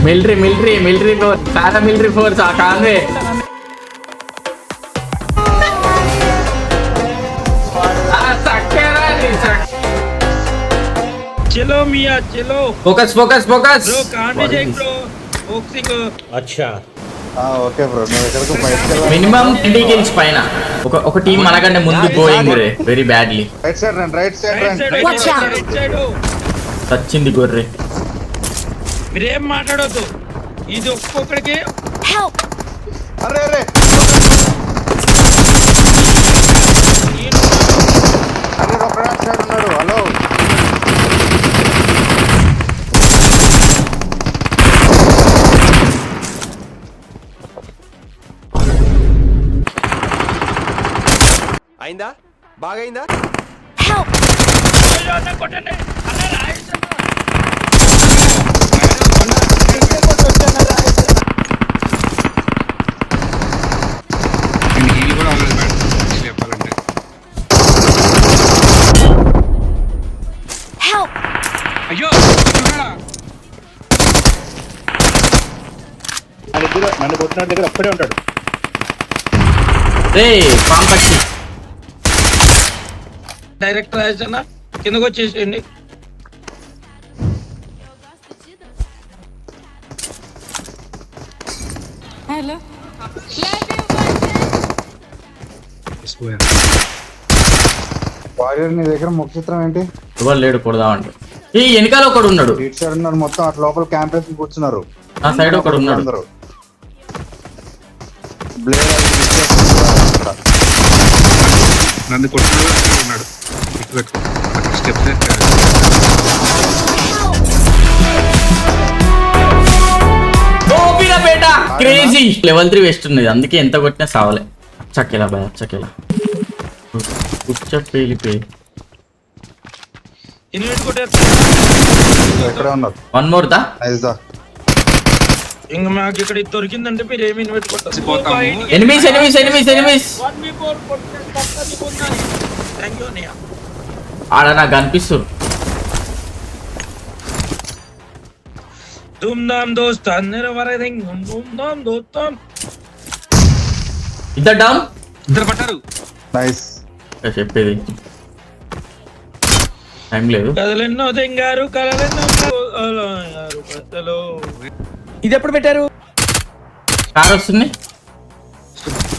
Military force, paramilitary force ఆ Conway. चलो मियां चलो ఫోకస్ ब्रो कान में जाए ब्रो बॉक्सिंग अच्छा ఓకే బ్రో నువ్వు ఎక్కడికి బయటకు వెళ్ళాలి. మినిమం 20 kills పైన. ఒక టీం మనకంటే ముందు గోయింగ్ రే వెరీ బ్యాడ్లీ. రైట్ సైడ్ రండి. Watch out వచ్చింది గొర్రె. మీరేం మాట్లాడొద్దు ఇది ఒక్కొక్కడికి Help! అరే అరే ఒకడే సైడ్ ఉన్నాడు. హలో అయిందా బాగా అయిందా Help! కొట్టండి అన్న రాయేసన్న హీల్ కూడా అవ్వలేదు మేడం చెప్పాలంటే. Help! అయ్యో నన్ను కొట్టిన దగ్గర అక్కడే ఉంటాడు. రే పాంపక్షి డైరెక్ట్ రాయేసన్న కిందకి వచ్చేసేయండి Hello. వారియర్ నీ దగ్గర ముఖ చిత్రం ఏంటి? ఎవరు లేడు కొడదామంటే. ఈ వెనకాల ఒకడు ఉన్నాడు, ఇటు సైడ్ ఉన్నారు మొత్తం. అటు లోపల క్యాంప్ వేసి కూర్చున్నారు. ఆ సైడ్ ఒకడు ఉన్నాడు. అందరూ బ్లేడ్ నన్ను కొట్టిన ఉన్నాడు గుర్తుపెట్టుకో. స్టెప్స్ క్రేజీ లెవెల్ 3 వేస్ట్ ఉన్నది, అందుకే ఎంత కొట్టినా సావలే. చక్కెలా బాయ్ చక్కెలా పేలిపోయి ఇన్వైట్ కొట్టారు ఎక్కడే ఉన్నారు. వన్ మోర్ దా. నైస్ దా. ఇంక మాకు ఇక్కడ ఇది దొరికిందంటే మీరు ఏమి ఇన్వైట్ కొట్టారు పోతాము. ఎనిమిస్ థ్యాంక్ యూ అన్నయ్య ఆడ నాకు కనిపిస్తుంది. ధూమ్ ధామ్ దోస్తాన్ నిరవరదింగ్ ధూమ్ ధామ్ దోస్తాన్ ఇద్దరు డౌన్. ఇద్దరు పట్టారు. నైస్. చెప్పేది టైం లేదు. కథలెన్నో తెంగారు కలలెన్నో కథలు. ఇది ఎప్పుడు పెట్టారు కార్ వస్తుంది.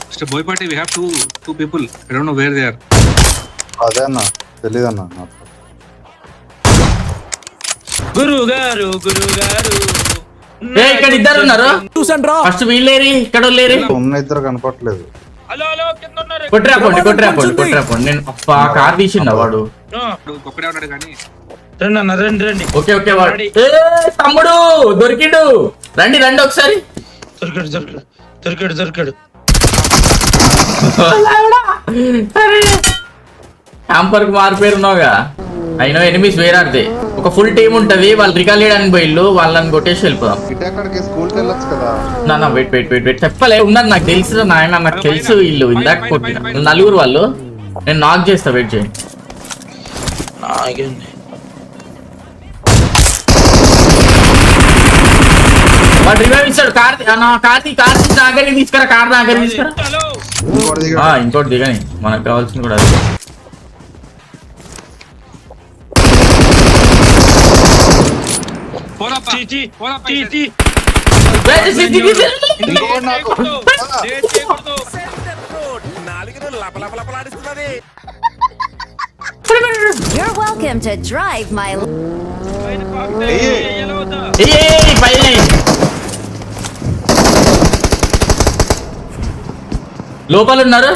Mr. Boypati, we have two people. I don't know where they are. అదే అన్న తెలీదన్న నాకు. గురుగారు ఇక్కడ ఇద్దరు ఉన్నారు. చూసండి రా ఫస్ట్ వీళ్ళేరి ఇక్కడ లేరి. ఉన్న ఇద్దరు కనపట్లేదు. హలో కింద ఉన్నారు కొట్టిరాపోండి. నేను అప్పా కార్ తీసిండా వాడు. ఒక్కడే ఉన్నాడు కానీ రండి అన్న రండి ఓకే వాడు. తమ్ముడు దొరికిండు. రండి ఒకసారి. దొరికాడు క్యాంపర్ కు మారిపోయినావుగా. అయినా ఎనిమిస్ వేరాడితే ఒక ఫుల్ టీం ఉంటది, వాళ్ళు రికాల్ చేయడానికి పోయిల్లు, వాళ్ళని కొట్టేసి వెళ్ళిపోదాం. ఇటు అక్కడికి స్కూల్కి వెళ్ళొచ్చు కదా. నా వెయిట్ చెప్పలే ఉన్నారు. నాకు తెలుసు నాయన, నాకు తెలుసు వీళ్ళు ఇందాక కొట్టిన నలుగురు వాళ్ళు. నేను నాక్ చేస్తా, వెయిట్ చేయండి. వాడు రివైవ్ ఇస్తాడు. కార్తీ నాగరి తీసుకురా, కార్ నాగరి తీసుకురా. ఇంకోటి దిగాడు. ఇంకోటి దిగని, మనకు కావాల్సింది కూడా అది. ఇంకోటి నాకు. You're welcome to drive my. పైన లోపల ఉన్నారు.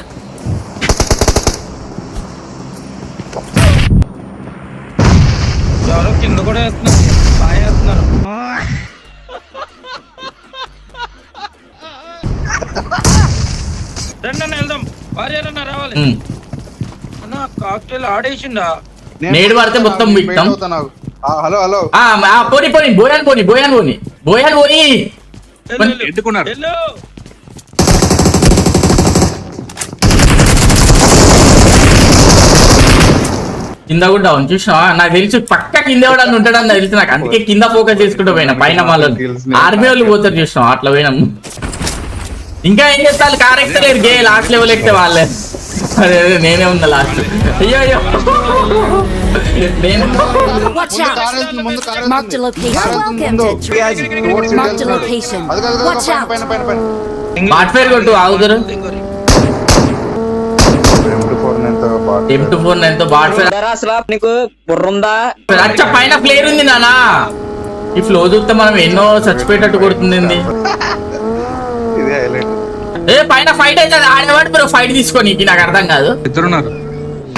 ఎవరో కింద కూడా వేస్తున్నారు. రండి అన్న వెళ్దాం. వారియరన్న రావాలి అన్న. కాక్టైల్ ఆడేసిండా? నేడు పడితే మొత్తం విక్తం. హలో పోనీ బోయాన్ పోని ఎడ్డుకున్నారు. కింద కూడా డౌన్ చూసినా నాకు తెలిసి పక్క కింద ఎవడన్నా ఉంటాడని నాకు తెలిసి నాకు అందుకే కింద ఫోకస్ చేసుకుంటూ పోయినా పైన వాళ్ళు ఆర్మీ వాళ్ళు పోతారు చూసినాం అట్లా పోయినాం ఇంకా ఏం చేస్తారు కార్ ఎక్కలేరు గే లాస్ట్ లెవెల్ ఎక్కితే వాళ్ళే అదే నేనే ఉన్నా లాస్ట్ అయ్యో అయ్యో నేను Watch ముందు out! కార్ వెళ్తుంది, ముందు కార్ Marked a వెళ్తుంది. location. కార్ You're వెళ్తుంది welcome ముందు. to drive. Towards Marked a Indian side. location. అదిగో, అదిగో, Watch పైన, out! పైన, పైన, పైన. బాట్ ఫైర్ కొట్టు ఆగుతారు M24 ఎంతో బాట్. M24 ఎంతో బాట్ ఫైర్ అసలు నీకు బుర్రుందా? అచ్చ పైన ప్లేయర్ ఉంది నానా ఈ ఫ్లో చూస్తే మనం ఎన్నో చచ్చిపోయేటట్టు కొడుతుంది ఇది హైలైట్. ఏ పైన ఫైట్ అయితే ఆడేవాడు మీరు ఫైట్ తీసుకోని నాకు అర్థం కాదు ఇద్దరున్నారు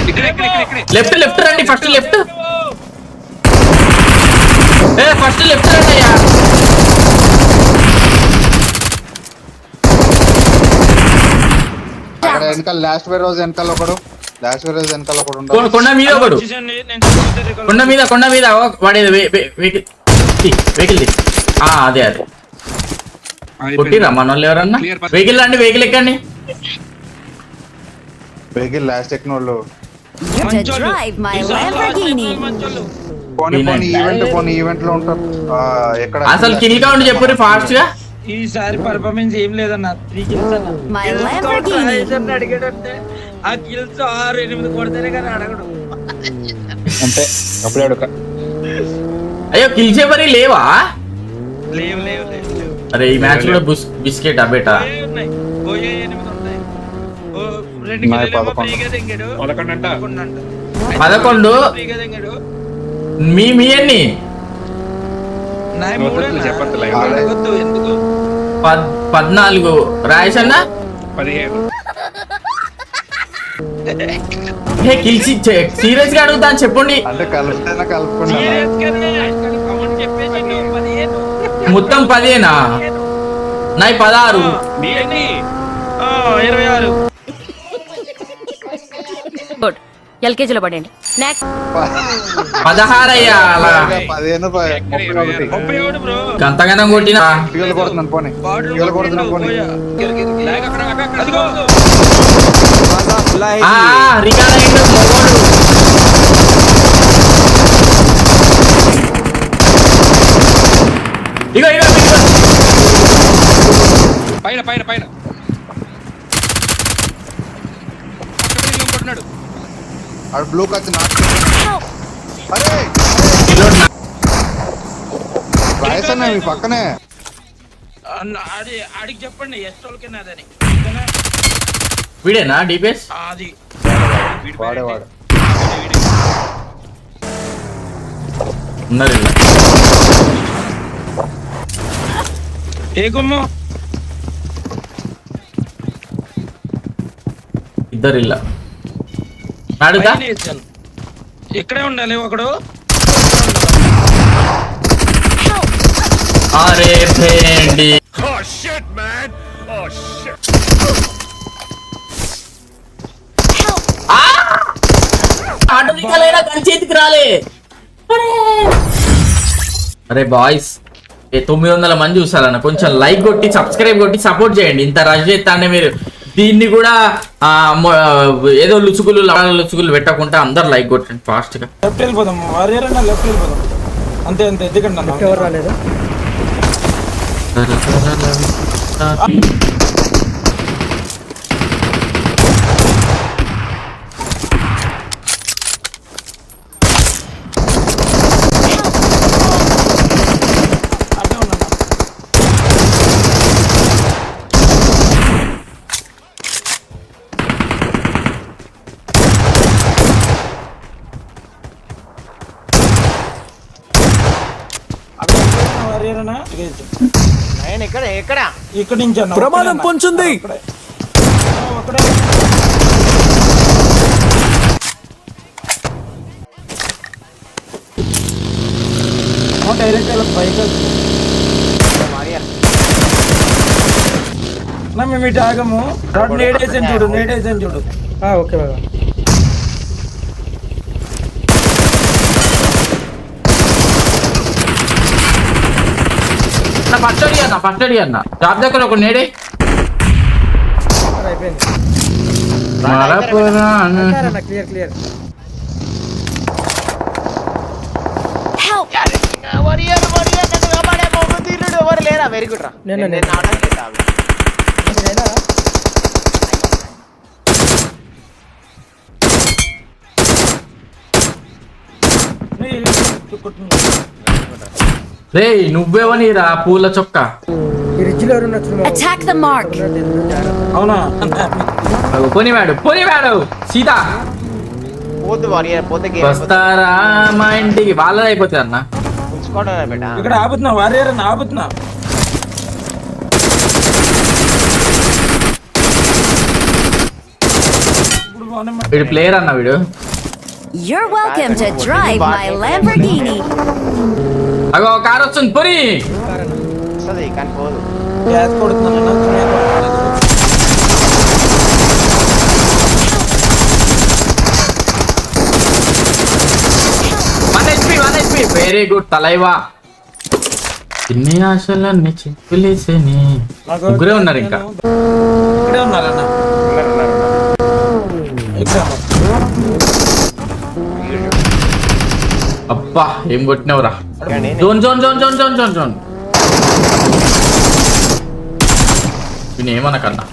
ఇక్కడే ఇక్కడే ఇక్కడే లెఫ్ట్ లెఫ్ట్ రండి ఫస్ట్ లెఫ్ట్ ఏ ఫస్ట్ లెఫ్ట్ రండి అయ్యా అక్కడ వెనకాల లాస్ట్ వేర్ రోజు వెనకాల ఒకడు ఉండాలి. కొండ మీద ఒకడు చూసండి, నేను చూస్తే రికార్డ్ కొండ మీద వాడేది వెహికల్ అదే అదే కొట్టిరా మన వాళ్ళు ఎవరన్నా వెహికల్ అండి వెహికల్ ఎక్కండి వెహికల్ లాస్ట్ ఎక్కిన వాళ్ళు To drive my Lamborghini. మంచోళ్ళు. పోనీ ఈవెంట్ లో ఉంటారు. ఎక్కడ అసలు కిల్ కౌంట్ చెప్పు ఫాస్ట్ గా ఈసారి పర్ఫార్మెన్స్ ఏం లేదన్న 3 kills అన్న My Kills count Lamborghini. రాజేశ్వరిని అడిగాడంటే ఆ కిల్స్ 6-8 కొడితేనే కానీ అడగడు అంతే అప్పుడే అడుక అయ్యో కిల్ చెప్పరి లేవా లేవు లేవు లేవు లేవు అరే ఈ మ్యాచ్ కూడా బిస్కెట్ అబేటా పోయే ఉన్నాయి పోయే 8 ఉంటాయి ఓ 2 నాయి కిల్లు 11. ఫ్రీగా తెంగాడు 11 అంట. 11 ఫ్రీగా తెంగాడు మీ ఎన్ని నాయి వద్దు, 3 చెప్పొద్దు, live లో. అడగొద్దు ఎందుకు 14 రాయేష్ అన్న 15 హే కిల్స్ సీరియస్ గా అడుగుతా అని చెప్పండి అంటే కలిస్తేనే కలుపుకుంటా. సీరియస్ గానే కౌంట్ చెప్పేసి 15 మొత్తం 10ఏనా నాయి 16 మీరేంటి 26 గుడ్ ఎల్కేజీలో పడండి నెక్స్ట్ 16 అయ్యా అలా 15, 31. 31 బ్రో గంతగానం కొట్టినా ఇవాళ కొడుతున్నాను పోనీ. ఇవాళ కొడుతున్నాను పోనీ. అదిగో రికార్డ్ అయ్యిండు మొగోడు ఇగో ఇగో ఇగో. పైన పైన పైన కొట్టినాడు ఆడు బ్లూ కచ్చి నాకు అరే రిలోడ్ నా- రాయస్ అన్న మీ పక్కనే ఆడికి చెప్పండి ఎస్టోల్కి నాదని వీడేనా డిపిఎస్ అది వాడేవాడు ఉన్నారు ఇలా. ఏ గుమ్ము ఇద్దరు ఇలా అడుగుతా పైన వేసాను. ఇక్కడే ఉండాలి ఒకడు అరే భేండి ఆటోనికలైనా గన్ చేతికి రాలే అరే బాయ్స్ 900 మంది చూసారన్న కొంచెం లైక్ కొట్టి సబ్స్క్రైబ్ కొట్టి సపోర్ట్ చేయండి ఇంత రష్ చేస్తానే మీరు దీన్ని కూడా ఏదో లుచుకులు పెట్టకుండా అందరు లైక్ కొట్టండి ఫాస్ట్ గా లెఫ్ట్ వెళ్ళిపోదాం వారియర్ అన్న లెఫ్ట్ వెళ్ళిపోదాం అంతే అంతే ఎందుకంటే అన్న ఎవరు రాలేదు? అట్లా ఉన్నా వారియర్ అన్న నేను ఎక్కడ ఇక్కడ నుంచి అన్న ప్రమాదం పొంచుంది. అక్కడే. అక్కడే డైరెక్ట్ బైక్ మేము ఇటు ఆగము నేడేసాను చూడు ఓకే బాబా. ఫస్ట్ అడి అన్న జాబ్ దగ్గర ఒక నేడే అయిపోయింది. మరపురాను. క్లియర్ ఎవరు లేరా వెరీ గుడ్ రా నేను రే నువ్వేవనిరా పూల చొక్క ఈ రిడ్జ్ లో ఎవరు నచ్చిన Attack the mark. అవునా పోనివాడు సీతా పోద్దు వారియర్ పోతే వస్తారా మా ఇంటికి వాళ్ళది అయిపోతుంది అన్న ఉంచుకోవడం బేటా ఇక్కడ ఆపుతున్నా వారియర్ అని ఆపుతున్నా వీడు ప్లేయర్ అన్న వీడు You're welcome to drive my Lamborghini. అగో కార్ వస్తుంది పొరి వస్తుంది కానీ పోదు గ్యాస్ కొడుతున్నాను వన్ హెచ్పి వెరీ గుడ్ తలైవా ఇన్ని ఆశలన్నీ చెప్పులేసేని ముగ్గురే ఉన్నారు ఇంకా ఇక్కడే ఉన్నారన్న ఎగ్జామ్ అబ్బా ఏం కొట్టినవురా జోన్ జోన్ జోన్ జోన్ జోన్ జోన్ జోన్ వీని ఏమనకన్నా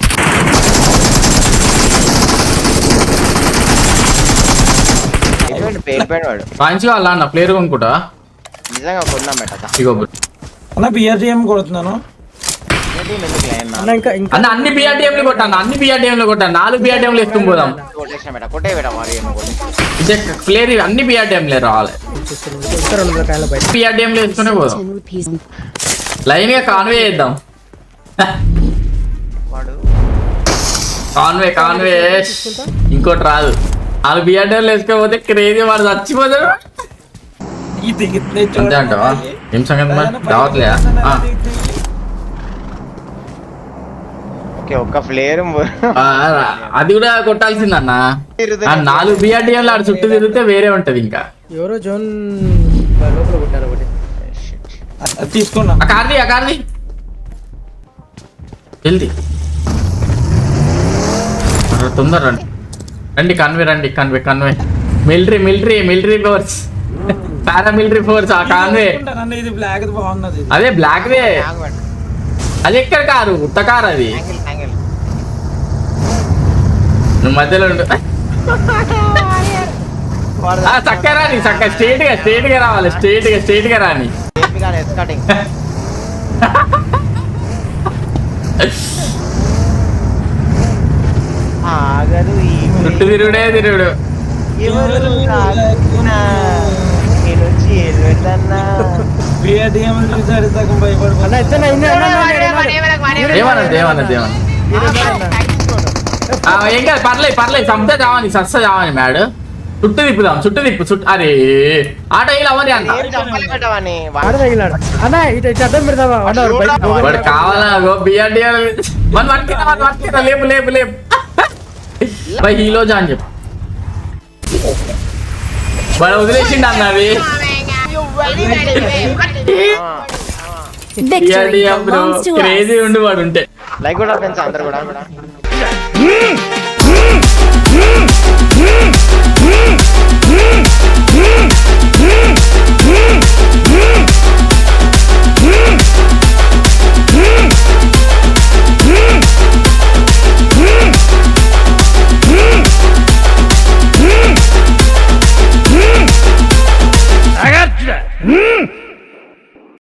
పేలిపోయాడు వాడు మంచిగా అలా అన్న ప్లేయర్ కొనుక్కుంటా నిజంగా కొన్నాం బేట ఇగో అన్న బిఆర్టీఎం కొడుతున్నాను అన్న ఇంకా ఇంకా అన్న అన్ని బిఆర్టీఎంలు కొట్టాను అన్ని బిఆర్టీఎంలు కొట్టాను 4 బిఆర్టీఎంలు వేసుకుని పోదాం కొట్టేసిన బేట కొట్టే బేట వారియర్ ఇదే ప్లేయర్ అన్ని బిఆర్టీఎంలే రావాలి ఇంకా 200 కాయల బయట బిఆర్టీఎంలు వేసుకునే పోదాం లైన్ గా కాన్వే చేద్దాం వాడు కాన్వే ఇంకోటి రాదు 4 బిఆర్టీఎంలు వేసుకోకపోతే క్రేజీ వాడు చచ్చిపోతాడు అంతే అంటావా ఏం సంగతి మరి రావట్లేదా ఓకే ఒక్క ఫ్లేర్ అది కూడా కొట్టాల్సిందన్న 4 బిఆర్టీఎంలు ఆడ చుట్టూ తిరిగితే వేరే ఉంటది ఇంకా ఎవరో జోన్ లోపల కొట్టారు ఒకటి తీసుకున్నా ఆ కార్ది జల్దీ తొందర రండి convey military force paramilitary force ఆ కాన్వే ఇది బ్లాక్ బాగున్నది అదే బ్లాక్ దే అది ఎక్కడ కారు ఉత్త కారు అది నువ్వు మధ్యలో ఉండు చక్క రాని చక్క స్ట్రేట్ గా రావాలి స్ట్రేట్ గా రాని చుట్టూ తిరుగుడు బిఆర్టీఎం చూసారు సగం భయపడిపోయి ఏమన్నది ఏం కాదు పర్లేదు సంపద చావని సస్త చావని మ్యాడ్ చుట్టూ తిప్పు అరే ఆట ఇలా అవని అంట అన్న ఇటు అడ్డం పెడతావా వాడు కావాలా బిఆర్టీఎల్ మన పట్టుకున్నా లేపు బై హీలో జా అని చెప్పు వాడు వదిలేసిండు అన్న అది Victory belongs to us. Crazy ఉండి వాడు ఉంటే లైక్ కూడా ఫ్రెండ్స్ అందరు కూడా